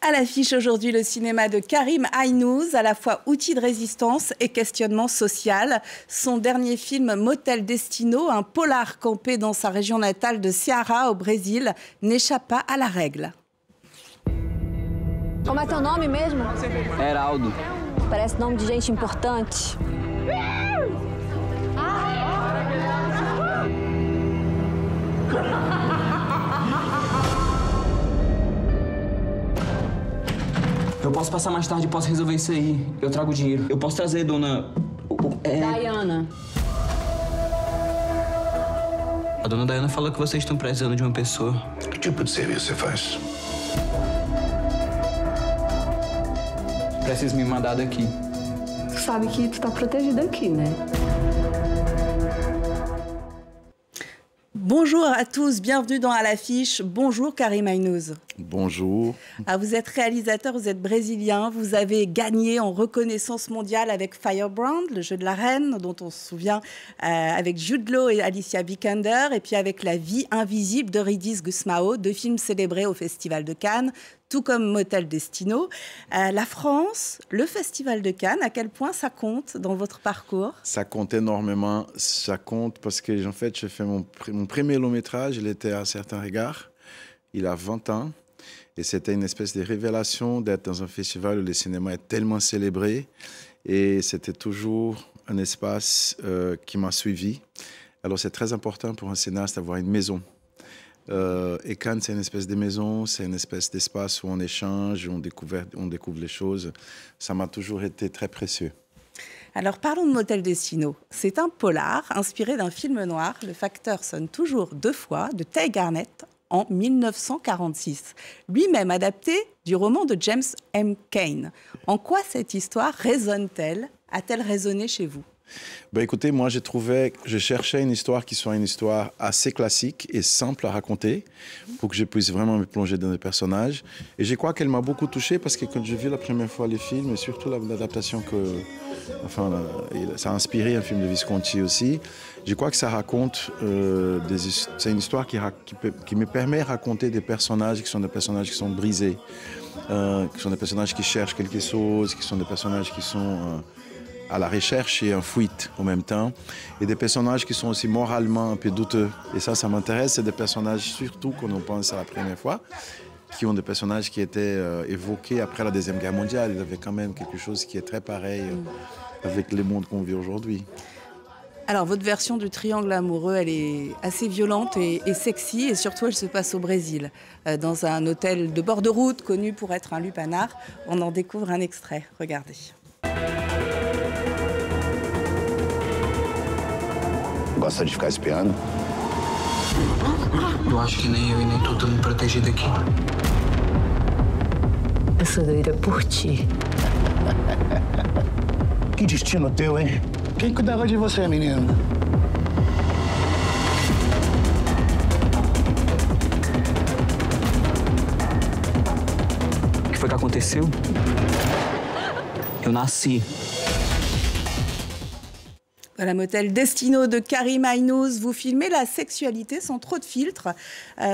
À l'affiche aujourd'hui, le cinéma de Karim Aynouz, à la fois outil de résistance et questionnement social. Son dernier film, Motel Destino, un polar campé dans sa région natale de Ceará, au Brésil, n'échappe pas à la règle. Como é teu nome mesmo? Heraldo. Parece nome de gente importante. Eu posso passar mais tarde e posso resolver isso aí. Eu trago o dinheiro. Eu posso trazer, dona... Diana. A dona Diana falou que vocês estão precisando de uma pessoa. Que tipo de serviço você faz? Preciso me mandar daqui. Tu sabe que tu tá protegida aqui, né? Bonjour à tous, bienvenue dans À l'affiche. Bonjour Karim Aynouz. Bonjour. Vous êtes réalisateur, vous êtes brésilien, vous avez gagné en reconnaissance mondiale avec Firebrand, le jeu de la reine, dont on se souvient avec Jude Law et Alicia Vikander, et puis avec La vie invisible de Ridis Gusmão, deux films célébrés au Festival de Cannes, tout comme Motel Destino. La France, le Festival de Cannes, à quel point ça compte dans votre parcours? Ça compte énormément, ça compte parce que en fait, j'ai fait mon premier long métrage, il était à certains regards, il a 20 ans. Et c'était une espèce de révélation d'être dans un festival où le cinéma est tellement célébré. Et c'était toujours un espace qui m'a suivi. Alors c'est très important pour un cinéaste d'avoir une maison. Et Cannes, c'est une espèce de maison, c'est une espèce d'espace où on échange, on découvre les choses. Ça m'a toujours été très précieux. Alors parlons de Motel Destino. C'est un polar inspiré d'un film noir, Le facteur sonne toujours deux fois, de Tay Garnett, en 1946, lui-même adapté du roman de James M. Cain. En quoi cette histoire résonne-t-elle? A-t-elle résonné chez vous? Ben écoutez, moi je cherchais une histoire qui soit une histoire assez classique et simple à raconter pour que je puisse vraiment me plonger dans les personnages. Et je crois qu'elle m'a beaucoup touché parce que quand j'ai vu la première fois le film, et surtout l'adaptation ça a inspiré un film de Visconti aussi, je crois que ça raconte, c'est une histoire qui me permet de raconter des personnages qui sont des personnages qui sont brisés, qui sont des personnages qui cherchent quelque chose, qui sont des personnages qui sont à la recherche et en fuite en même temps, et des personnages qui sont aussi moralement un peu douteux. Et ça m'intéresse, c'est des personnages, surtout quand on pense à la première fois, qui ont des personnages qui étaient évoqués après la Deuxième Guerre mondiale. Il y avait quand même quelque chose qui est très pareil avec le monde qu'on vit aujourd'hui. Alors, votre version du triangle amoureux, elle est assez violente et sexy, et surtout, elle se passe au Brésil, dans un hôtel de bord de route connu pour être un lupanar. On en découvre un extrait. Regardez. Gosta de ficar espiando? Eu acho que nem eu e nem tu estamos protegidos aqui. Eu sou doida por ti. Que destino teu, hein? Quem cuidava de você, menino? O que foi que aconteceu? Eu nasci. Voilà, Motel Destino de Karim Aynouz. Vous filmez la sexualité sans trop de filtres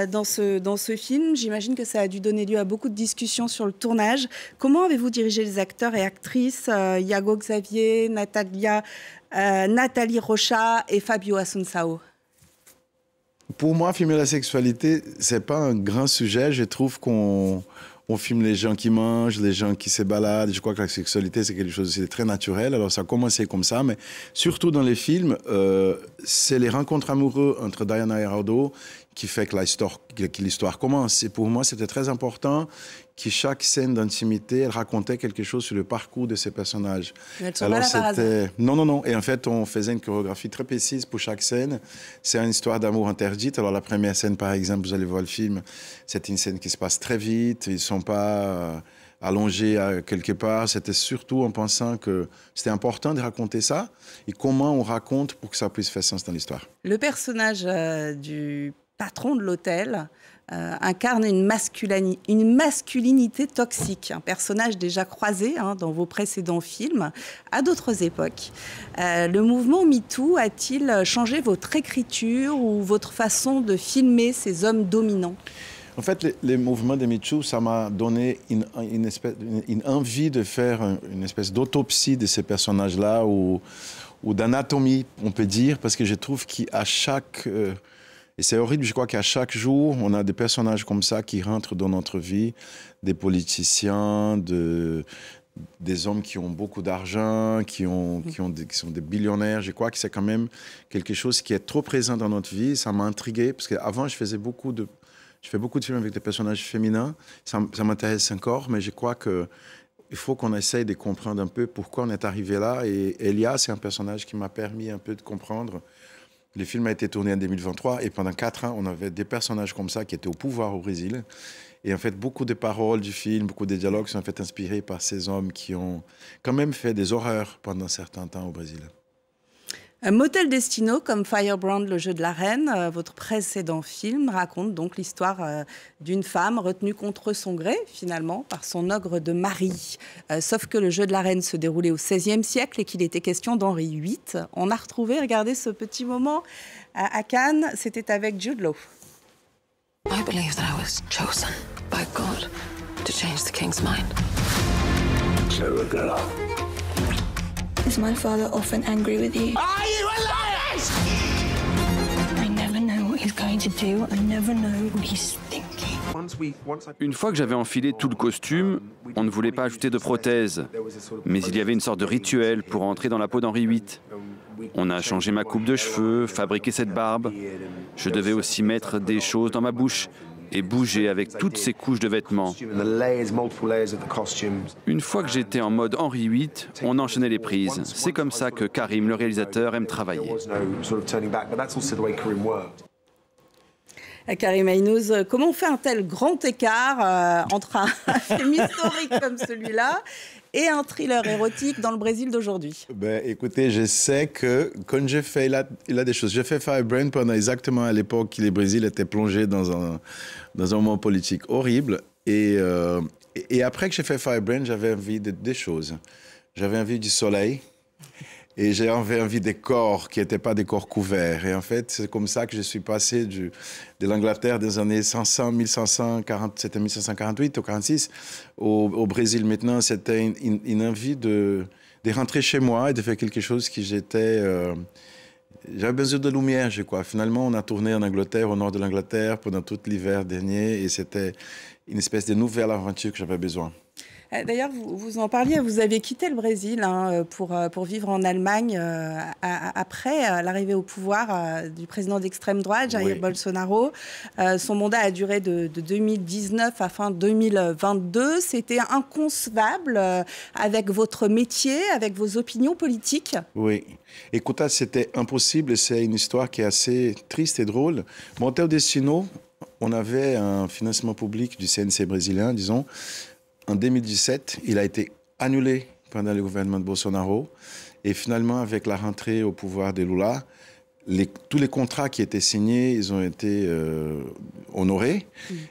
dans ce film. J'imagine que ça a dû donner lieu à beaucoup de discussions sur le tournage. Comment avez-vous dirigé les acteurs et actrices Iago Xavier, Nathalie Rocha et Fabio Assunção? Pour moi, filmer la sexualité, c'est pas un grand sujet. Je trouve qu'on filme les gens qui mangent, les gens qui se baladent. Je crois que la sexualité, c'est quelque chose de très naturel. Alors, ça a commencé comme ça, mais surtout dans les films, c'est les rencontres amoureuses entre Diana et Heraldo qui fait que l'histoire commence. Et pour moi, c'était très important que chaque scène d'intimité, elle racontait quelque chose sur le parcours de ces personnages. Alors, c'était... Non. Et en fait, on faisait une chorégraphie très précise pour chaque scène. C'est une histoire d'amour interdite. Alors, la première scène, par exemple, vous allez voir le film, c'est une scène qui se passe très vite. Ils ne sont pas allongés quelque part. C'était surtout en pensant que c'était important de raconter ça et comment on raconte pour que ça puisse faire sens dans l'histoire. Le personnage du patron de l'hôtel incarne une masculinité toxique, un personnage déjà croisé dans vos précédents films à d'autres époques. Le mouvement MeToo a-t-il changé votre écriture ou votre façon de filmer ces hommes dominants? En fait, les mouvements de MeToo, ça m'a donné une envie de faire une espèce d'autopsie de ces personnages-là ou d'anatomie, on peut dire, parce que je trouve qu'à chaque... et c'est horrible, je crois qu'à chaque jour, on a des personnages comme ça qui rentrent dans notre vie, des politiciens, des hommes qui ont beaucoup d'argent, qui sont des billionnaires. Je crois que c'est quand même quelque chose qui est trop présent dans notre vie. Ça m'a intrigué, parce qu'avant, je fais beaucoup de films avec des personnages féminins. Ça m'intéresse encore, mais je crois qu'il faut qu'on essaye de comprendre un peu pourquoi on est arrivé là. Et Elia, c'est un personnage qui m'a permis un peu de comprendre. Le film a été tourné en 2023 et pendant 4 ans, on avait des personnages comme ça qui étaient au pouvoir au Brésil. Et en fait, beaucoup de paroles du film, beaucoup de dialogues sont en fait inspirés par ces hommes qui ont quand même fait des horreurs pendant un certain temps au Brésil. Motel Destino, comme Firebrand, le jeu de la reine, votre précédent film raconte donc l'histoire d'une femme retenue contre son gré, finalement, par son ogre de mari. Sauf que le jeu de la reine se déroulait au XVIe siècle et qu'il était question d'Henri VIII. On a retrouvé, regardez ce petit moment à Cannes, c'était avec Jude Law. I believe that I was chosen by God to change the king's mind. Clever girl. Is my father often angry with you? Are you a liar? I never know what he's going to do. I never know what he's thinking. Une fois que j'avais enfilé tout le costume, on ne voulait pas ajouter de prothèse. Mais il y avait une sorte de rituel pour entrer dans la peau d'Henri VIII. On a changé ma coupe de cheveux, fabriqué cette barbe. Je devais aussi mettre des choses dans ma bouche et bouger avec toutes ces couches de vêtements. Une fois que j'étais en mode Henri VIII, on enchaînait les prises. C'est comme ça que Karim, le réalisateur, aime travailler. Karim Aynouz, comment on fait un tel grand écart entre un film historique comme celui-là et un thriller érotique dans le Brésil d'aujourd'hui? Écoutez, je sais que quand j'ai fait, il a des choses. J'ai fait Firebrand pendant exactement à l'époque où le Brésil était plongé dans un moment politique horrible. Et après que j'ai fait Firebrand, j'avais envie de deux choses. J'avais envie du soleil. Et j'avais envie des corps qui n'étaient pas des corps couverts. Et en fait, c'est comme ça que je suis passé de l'Angleterre des années 500, 1540, c'était 1548 ou 46, au Brésil. Maintenant, c'était une envie de rentrer chez moi et de faire quelque chose qui j'avais besoin de lumière, je crois. Finalement, on a tourné en Angleterre, au nord de l'Angleterre, pendant tout l'hiver dernier. Et c'était une espèce de nouvelle aventure que j'avais besoin. D'ailleurs, vous en parliez, vous avez quitté le Brésil pour vivre en Allemagne après l'arrivée au pouvoir du président d'extrême droite, Jair Bolsonaro. Son mandat a duré de 2019 à fin 2022. C'était inconcevable avec votre métier, avec vos opinions politiques? Oui. Écoutez, c'était impossible. C'est une histoire qui est assez triste et drôle. Motel Destino, on avait un financement public du CNC brésilien, disons. En 2017, il a été annulé pendant le gouvernement de Bolsonaro. Et finalement, avec la rentrée au pouvoir de Lula, tous les contrats qui étaient signés, ils ont été honorés.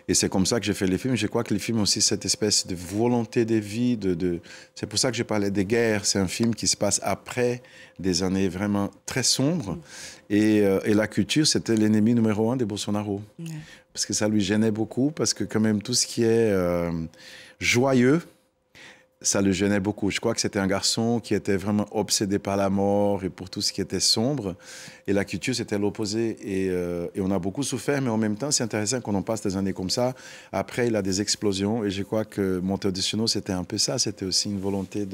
Et c'est comme ça que j'ai fait les films. Je crois que les films ont aussi cette espèce de volonté de vie. C'est pour ça que je parlais des guerres. C'est un film qui se passe après des années vraiment très sombres. Et la culture, c'était l'ennemi numéro 1 de Bolsonaro. Parce que ça lui gênait beaucoup. Parce que quand même, tout ce qui est joyeux, ça le gênait beaucoup. Je crois que c'était un garçon qui était vraiment obsédé par la mort et pour tout ce qui était sombre. Et la culture, c'était l'opposé. Et on a beaucoup souffert, mais en même temps, c'est intéressant qu'on en passe des années comme ça. Après, il a des explosions. Et je crois que Motel Destino, c'était un peu ça. C'était aussi une volonté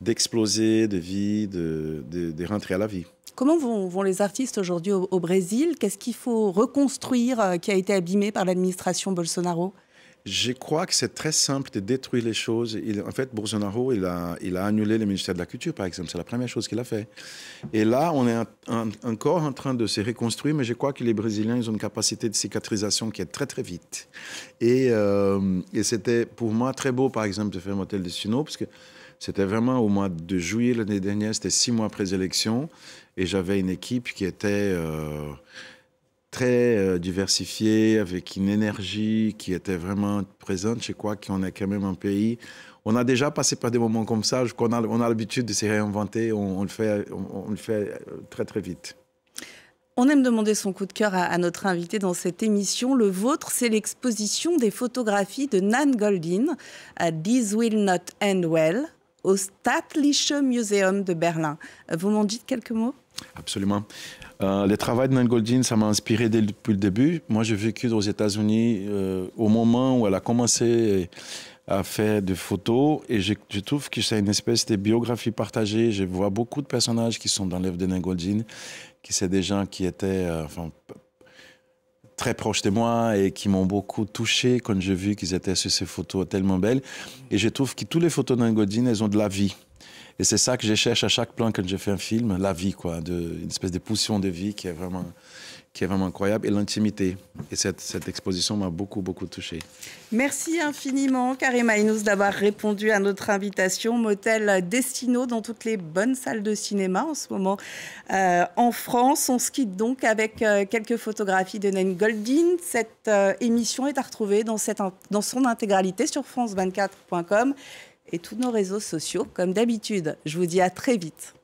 d'exploser, de vie, de rentrer à la vie. Comment vont les artistes aujourd'hui au Brésil? Qu'est-ce qu'il faut reconstruire qui a été abîmé par l'administration Bolsonaro? Je crois que c'est très simple de détruire les choses. En fait, Bolsonaro, il a annulé le ministère de la Culture, par exemple. C'est la première chose qu'il a fait. Et là, on est encore en train de se reconstruire, mais je crois que les Brésiliens, ils ont une capacité de cicatrisation qui est très, très vite. Et c'était pour moi très beau, par exemple, de faire Motel Destino, parce que c'était vraiment au mois de juillet l'année dernière, c'était 6 mois après les élections, et j'avais une équipe qui était très diversifiée, avec une énergie qui était vraiment présente. Je crois qu'on est quand même un pays... On a déjà passé par des moments comme ça, on a l'habitude de se réinventer, on le fait très très vite. On aime demander son coup de cœur à notre invité dans cette émission. Le vôtre, c'est l'exposition des photographies de Nan Goldin, This Will Not End Well, au Staatliche Museum de Berlin. Vous m'en dites quelques mots? Absolument. Le travail de Nan Goldin, ça m'a inspiré depuis le début. Moi, j'ai vécu aux États-Unis au moment où elle a commencé à faire des photos, et je trouve que c'est une espèce de biographie partagée. Je vois beaucoup de personnages qui sont dans l'œuvre de Nan Goldin, qui c'est des gens qui étaient très proches de moi et qui m'ont beaucoup touché quand j'ai vu qu'ils étaient sur ces photos tellement belles. Et je trouve que toutes les photos de Nan Goldin, elles ont de la vie. Et c'est ça que je cherche à chaque plan quand je fais un film, la vie, quoi, une espèce de pulsion de vie qui est vraiment incroyable, et l'intimité. Et cette exposition m'a beaucoup, beaucoup touché. Merci infiniment, Karim Aynous, d'avoir répondu à notre invitation. Motel Destino dans toutes les bonnes salles de cinéma en ce moment en France. On se quitte donc avec quelques photographies de Nan Goldin. Cette émission est à retrouver dans son intégralité sur france24.com et tous nos réseaux sociaux, comme d'habitude. Je vous dis à très vite.